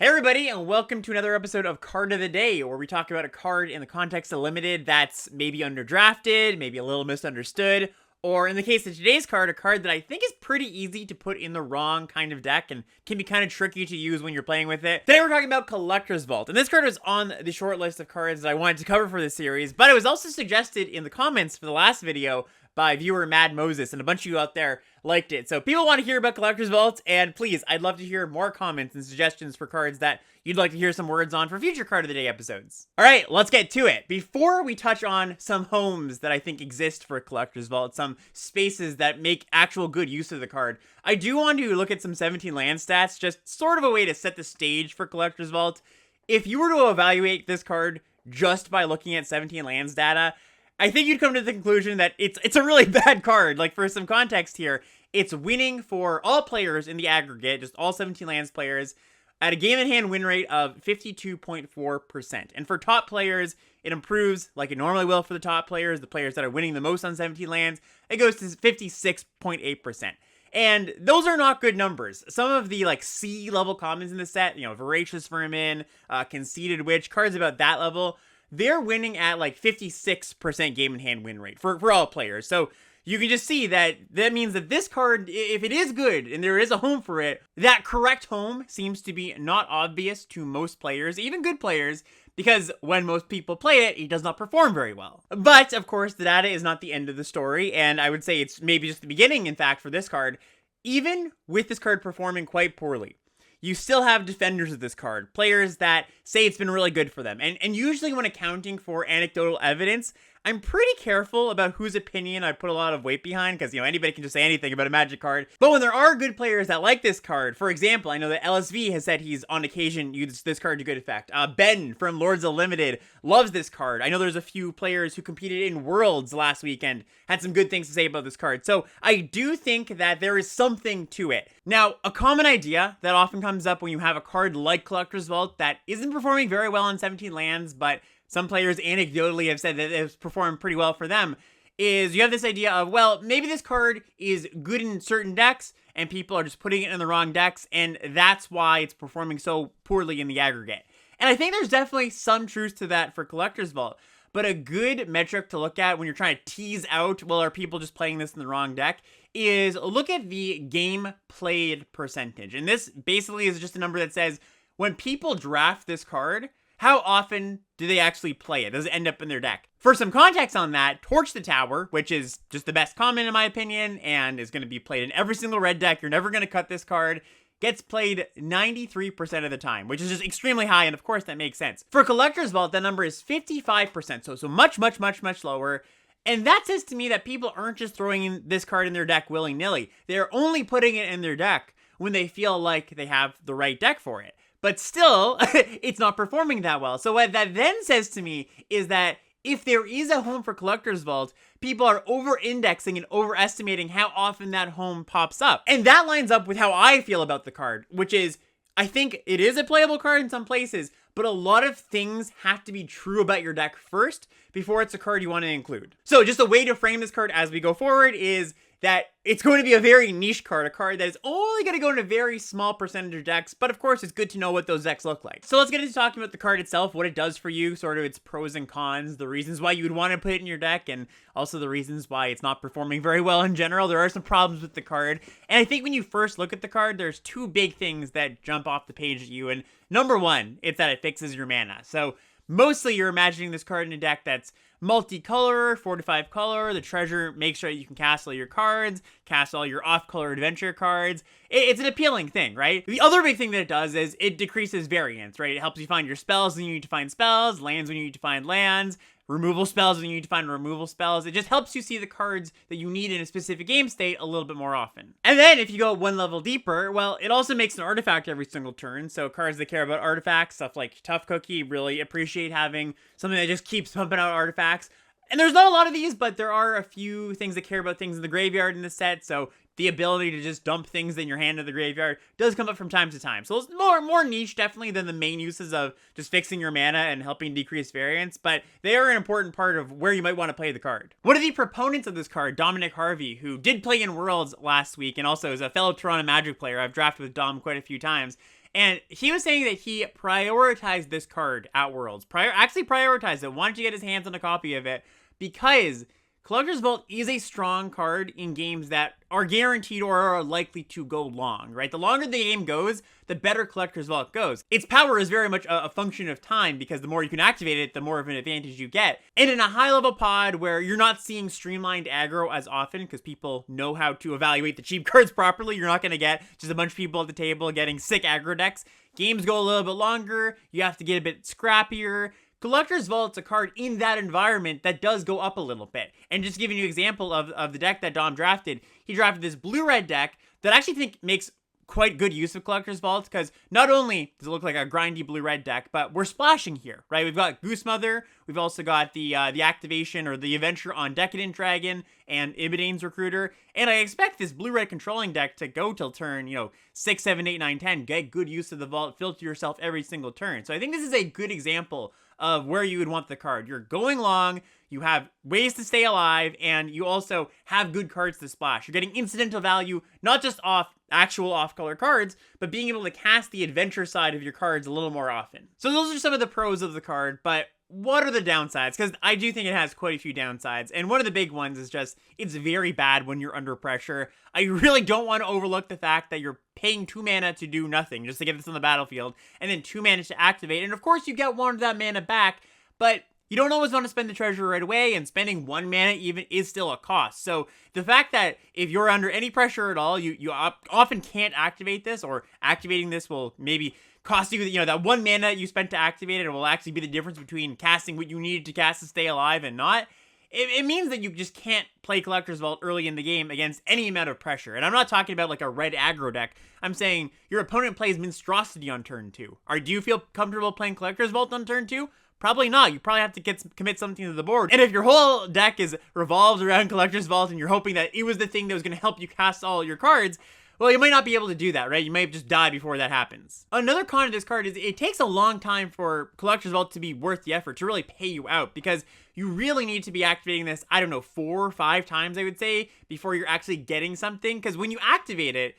Hey everybody, and welcome to another episode of Card of the Day, where we talk about a card in the context of Limited that's maybe underdrafted, maybe a little misunderstood, or in the case of today's card, a card that I think is pretty easy to put in the wrong kind of deck and can be kind of tricky to use when you're playing with it. Today we're talking about Collector's Vault, and this card was on the short list of cards that I wanted to cover for this series, but it was also suggested in the comments for the last video by viewer Mad Moses, and a bunch of you out there liked it. So people want to hear about Collector's Vault, and please, I'd love to hear more comments and suggestions for cards that you'd like to hear some words on for future Card of the Day episodes. Alright, let's get to it. Before we touch on some homes that I think exist for Collector's Vault, some spaces that make actual good use of the card, I do want to look at some 17 land stats, just sort of a way to set the stage for Collector's Vault. If you were to evaluate this card just by looking at 17 lands data, I think you'd come to the conclusion that it's a really bad card. Like, for some context here, it's winning for all players in the aggregate, just all 17 lands players, at a game-in-hand win rate of 52.4%. And for top players, it improves like it normally will for the top players, the players that are winning the most on 17 lands. It goes to 56.8%. And those are not good numbers. Some of the, like, C-level commons in the set, Voracious Vermin, Conceited Witch, cards about that level, they're winning at like 56% game-in-hand win rate for all players. So you can just see that means that this card, if it is good and there is a home for it, that correct home seems to be not obvious to most players, even good players, because when most people play it, it does not perform very well. But, of course, the data is not the end of the story, and I would say it's maybe just the beginning, in fact, for this card. Even with this card performing quite poorly, you still have defenders of this card, players that say it's been really good for them. And usually when accounting for anecdotal evidence, I'm pretty careful about whose opinion I put a lot of weight behind, because, anybody can just say anything about a Magic card. But when there are good players that like this card, for example, I know that LSV has said he's on occasion used this card to good effect. Ben from Lords of Limited loves this card. I know there's a few players who competed in Worlds last weekend, had some good things to say about this card. So I do think that there is something to it. Now, a common idea that often comes up when you have a card like Collector's Vault that isn't performing very well on 17 lands, but some players anecdotally have said that it's performed pretty well for them, is you have this idea of, well, maybe this card is good in certain decks, and people are just putting it in the wrong decks, and that's why it's performing so poorly in the aggregate. And I think there's definitely some truth to that for Collector's Vault, but a good metric to look at when you're trying to tease out, well, are people just playing this in the wrong deck, is look at the game played percentage. And this basically is just a number that says, when people draft this card, how often do they actually play it? Does it end up in their deck? For some context on that, Torch the Tower, which is just the best common in my opinion, and is going to be played in every single red deck, you're never going to cut this card, gets played 93% of the time, which is just extremely high, and of course that makes sense. For Collector's Vault, that number is 55%, so much lower. And that says to me that people aren't just throwing this card in their deck willy-nilly. They're only putting it in their deck when they feel like they have the right deck for it. But still, it's not performing that well. So what that then says to me is that if there is a home for Collector's Vault, people are over-indexing and overestimating how often that home pops up. And that lines up with how I feel about the card, which is, I think it is a playable card in some places, but a lot of things have to be true about your deck first before it's a card you want to include. So just a way to frame this card as we go forward is that it's going to be a very niche card, a card that is only going to go in a very small percentage of decks, but of course it's good to know what those decks look like. So let's get into talking about the card itself, what it does for you, sort of its pros and cons, the reasons why you would want to put it in your deck, and also the reasons why it's not performing very well in general. There are some problems with the card, and I think when you first look at the card, there's two big things that jump off the page at you, and number one, it's that it fixes your mana. So mostly you're imagining this card in a deck that's multicolor, 4 to 5 color. The treasure makes sure you can cast all your cards, cast all your off-color adventure cards. It's an appealing thing, right? The other big thing that it does is it decreases variance, right? It helps you find your spells when you need to find spells, lands when you need to find lands, removal spells when you need to find removal spells. It just helps you see the cards that you need in a specific game state a little bit more often. And then if you go one level deeper, well, it also makes an artifact every single turn. So cards that care about artifacts, stuff like Tough Cookie, really appreciate having something that just keeps pumping out artifacts. And there's not a lot of these, but there are a few things that care about things in the graveyard in the set, so the ability to just dump things in your hand in the graveyard does come up from time to time. So it's more niche, definitely, than the main uses of just fixing your mana and helping decrease variance, but they are an important part of where you might want to play the card. One of the proponents of this card, Dominic Harvey, who did play in Worlds last week, and also is a fellow Toronto Magic player. I've drafted with Dom quite a few times. And he was saying that he prioritized this card at Worlds. Actually prioritized it, wanted to get his hands on a copy of it, because Collector's Vault is a strong card in games that are guaranteed or are likely to go long, right? The longer the game goes, the better Collector's Vault goes. Its power is very much a function of time, because the more you can activate it, the more of an advantage you get. And in a high-level pod where you're not seeing streamlined aggro as often, because people know how to evaluate the cheap cards properly, you're not going to get just a bunch of people at the table getting sick aggro decks. Games go a little bit longer, you have to get a bit scrappier. Collector's Vault's a card in that environment that does go up a little bit. And just giving you an example of the deck that Dom drafted, he drafted this blue-red deck that I actually think makes quite good use of Collector's Vault, because not only does it look like a grindy blue-red deck, but we're splashing here, right? We've got Goose Mother, we've also got the activation or the adventure on Decadent Dragon and Ibidane's Recruiter, and I expect this blue-red controlling deck to go till turn, 6, 7, 8, 9, 10, get good use of the Vault, filter yourself every single turn. So I think this is a good example of where you would want the card. You're going long, you have ways to stay alive, and you also have good cards to splash. You're getting incidental value, not just off actual off-color cards, but being able to cast the adventure side of your cards a little more often. So those are some of the pros of the card, but what are the downsides? Because I do think it has quite a few downsides, and one of the big ones is just, it's very bad when you're under pressure. I really don't want to overlook the fact that you're paying 2 mana to do nothing, just to get this on the battlefield, and then 2 mana to activate, and of course you get 1 of that mana back, but you don't always want to spend the treasure right away, and spending 1 mana even is still a cost. So the fact that if you're under any pressure at all, you often can't activate this, or activating this will maybe cost you, that 1 mana you spent to activate it will actually be the difference between casting what you needed to cast to stay alive and not. It means that you just can't play Collector's Vault early in the game against any amount of pressure. And I'm not talking about like a red aggro deck. I'm saying your opponent plays Monstrosity on turn 2. Do you feel comfortable playing Collector's Vault on turn 2? Probably not. You probably have to commit something to the board. And if your whole deck revolves around Collector's Vault and you're hoping that it was the thing that was going to help you cast all your cards, well, you might not be able to do that, right? You might just die before that happens. Another con of this card is it takes a long time for Collector's Vault to be worth the effort, to really pay you out, because you really need to be activating this, 4 or 5 times, I would say, before you're actually getting something. Because when you activate it,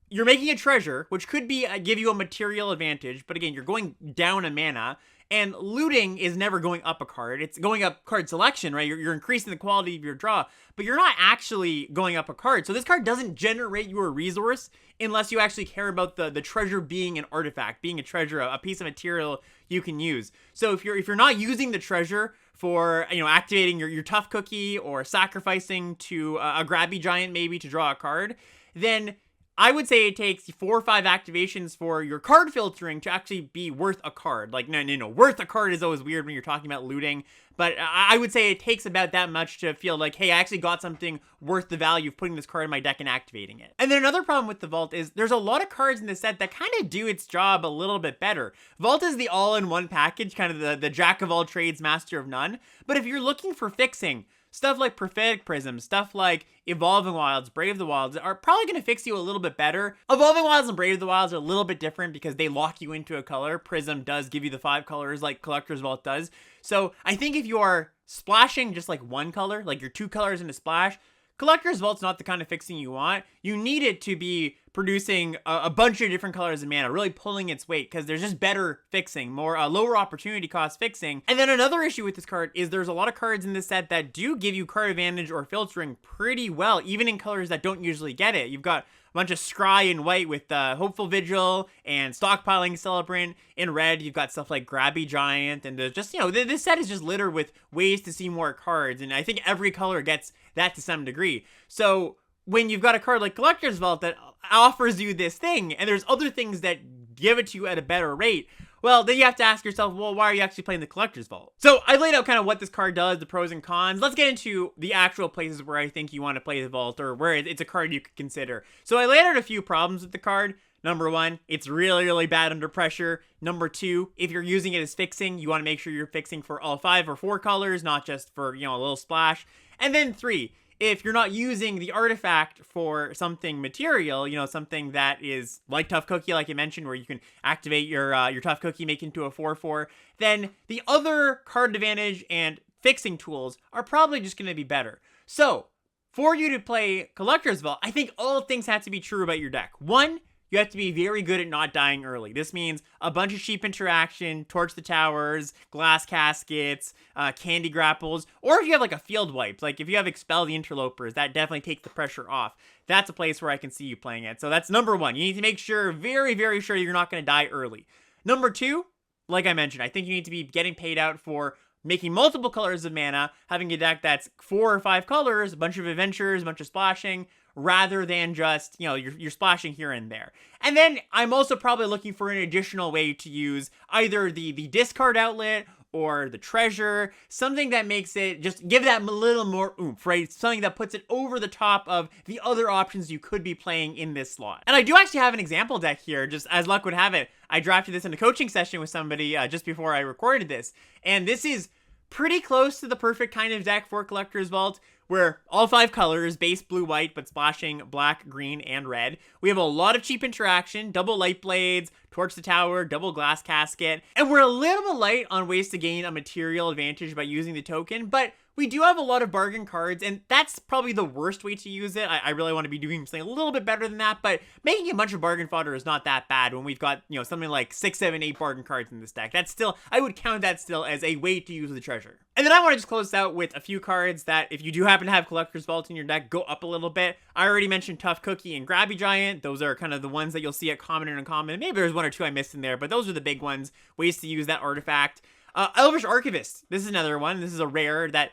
you're making a treasure, which could be give you a material advantage, but again, you're going down a mana. And looting is never going up a card. It's going up card selection, right? You're increasing the quality of your draw, but you're not actually going up a card. So this card doesn't generate you a resource unless you actually care about the treasure being an artifact, being a treasure, a piece of material you can use. So if you're not using the treasure for, activating your tough cookie or sacrificing to a grabby giant maybe to draw a card, then I would say it takes 4 or 5 activations for your card filtering to actually be worth a card. Like, no, worth a card is always weird when you're talking about looting, but I would say it takes about that much to feel like, hey, I actually got something worth the value of putting this card in my deck and activating it. And then another problem with the Vault is there's a lot of cards in the set that kind of do its job a little bit better. Vault is the all-in-one package, kind of the jack of all trades, master of none. But if you're looking for fixing, stuff like Prophetic Prism, stuff like Evolving Wilds, Brave the Wilds are probably going to fix you a little bit better. Evolving Wilds and Brave the Wilds are a little bit different because they lock you into a color. Prism does give you the 5 colors like Collector's Vault does. So I think if you are splashing just like 1 color, like your 2 colors in a splash, Collector's Vault's not the kind of fixing you want. You need it to be producing a bunch of different colors of mana, really pulling its weight, because there's just better fixing, more lower opportunity cost fixing. And then another issue with this card is there's a lot of cards in this set that do give you card advantage or filtering pretty well, even in colors that don't usually get it. You've got a bunch of scry in white with Hopeful Vigil and Stockpiling Celebrant. In red, you've got stuff like Grabby Giant, and there's just, this set is just littered with ways to see more cards, and I think every color gets that to some degree. So when you've got a card like Collector's Vault that offers you this thing, and there's other things that give it to you at a better rate, well, then you have to ask yourself, well, why are you actually playing the Collector's Vault? So I laid out kind of what this card does, the pros and cons. Let's get into the actual places where I think you want to play the Vault, or where it's a card you could consider. So I laid out a few problems with the card. Number 1, it's really, really bad under pressure. Number 2, if you're using it as fixing, you want to make sure you're fixing for all 5 or 4 colors, not just for, a little splash. And then 3, if you're not using the artifact for something material, something that is like Tough Cookie, like I mentioned, where you can activate your Tough Cookie, make it into a 4/4, then the other card advantage and fixing tools are probably just going to be better. So, for you to play Collector's Vault, I think all things have to be true about your deck. 1, you have to be very good at not dying early. This means a bunch of cheap interaction, torch the towers, glass caskets, candy grapples, or if you have like a field wipe, like if you have expel the interlopers, that definitely takes the pressure off. That's a place where I can see you playing it. So that's number one. You need to make sure, very, very sure you're not going to die early. Number two, like I mentioned, I think you need to be getting paid out for making multiple colors of mana, having a deck that's 4 or 5 colors, a bunch of adventures, a bunch of splashing, rather than just, you're splashing here and there. And then I'm also probably looking for an additional way to use either the discard outlet or the treasure, something that makes it just give that a little more oomph, right? Something that puts it over the top of the other options you could be playing in this slot. And I do actually have an example deck here, just as luck would have it. I drafted this in a coaching session with somebody just before I recorded this, and this is pretty close to the perfect kind of deck for Collector's Vault, where all 5 colors, base blue, white, but splashing black, green, and red. We have a lot of cheap interaction, double light blades, torch the tower, double glass casket, and we're a little bit light on ways to gain a material advantage by using the token, but we do have a lot of bargain cards, and that's probably the worst way to use it. I really want to be doing something a little bit better than that, but making a bunch of bargain fodder is not that bad when we've got, something like 6, 7, 8 bargain cards in this deck. That's still, I would count that still as a way to use the treasure. And then I want to just close out with a few cards that, if you do happen to have Collector's Vault in your deck, go up a little bit. I already mentioned Tough Cookie and Grabby Giant. Those are kind of the ones that you'll see at common and uncommon. Maybe there's 1 or 2 I missed in there, but those are the big ones, ways to use that artifact. Elvish Archivist. This is another one. This is a rare that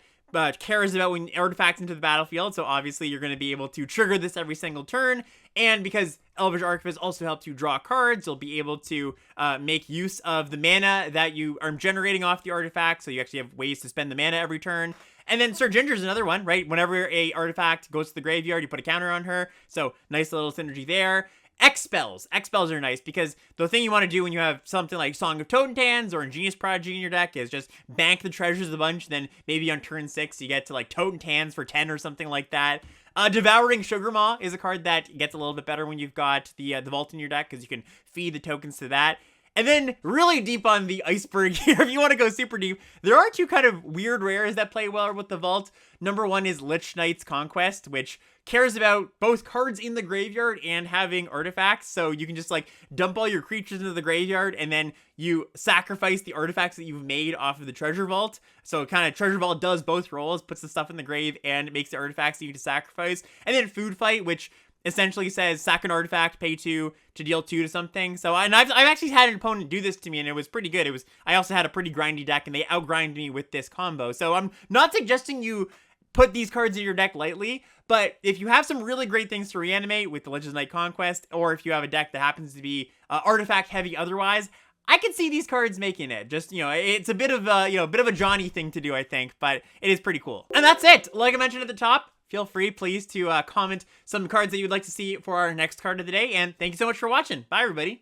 cares about when artifacts into the battlefield, so obviously you're going to be able to trigger this every single turn, and because Elvish Archivist also helps you draw cards, you'll be able to make use of the mana that you are generating off the artifact, so you actually have ways to spend the mana every turn. And then Sir Ginger's another one, right? Whenever a artifact goes to the graveyard, you put a counter on her, so nice little synergy there. X-Spells. X-Spells are nice because the thing you want to do when you have something like Song of Totentans or Ingenious Prodigy in your deck is just bank the treasures a bunch, then maybe on turn 6 you get to like Totentans for 10 or something like that. Devouring Sugarmaw is a card that gets a little bit better when you've got the vault in your deck because you can feed the tokens to that. And then really deep on the iceberg here, if you want to go super deep, there are 2 kind of weird rares that play well with the vault. Number 1 is Lich Knight's Conquest, which cares about both cards in the graveyard and having artifacts, so you can just like dump all your creatures into the graveyard and then you sacrifice the artifacts that you've made off of the treasure vault. So kind of treasure vault does both roles, puts the stuff in the grave and makes the artifacts that you need to sacrifice. And then Food Fight, which essentially says sack an artifact, pay 2 to deal 2 to something. So I've actually had an opponent do this to me and it was pretty good. I also had a pretty grindy deck and they outgrinded me with this combo. So I'm not suggesting you put these cards in your deck lightly, but if you have some really great things to reanimate with the Lich Knight's Conquest, or if you have a deck that happens to be artifact heavy otherwise, I can see these cards making it. Just, it's a bit of a Johnny thing to do, I think, but it is pretty cool. And that's it. Like I mentioned at the top, feel free, please, to comment some cards that you'd like to see for our next card of the day, and thank you so much for watching. Bye, everybody.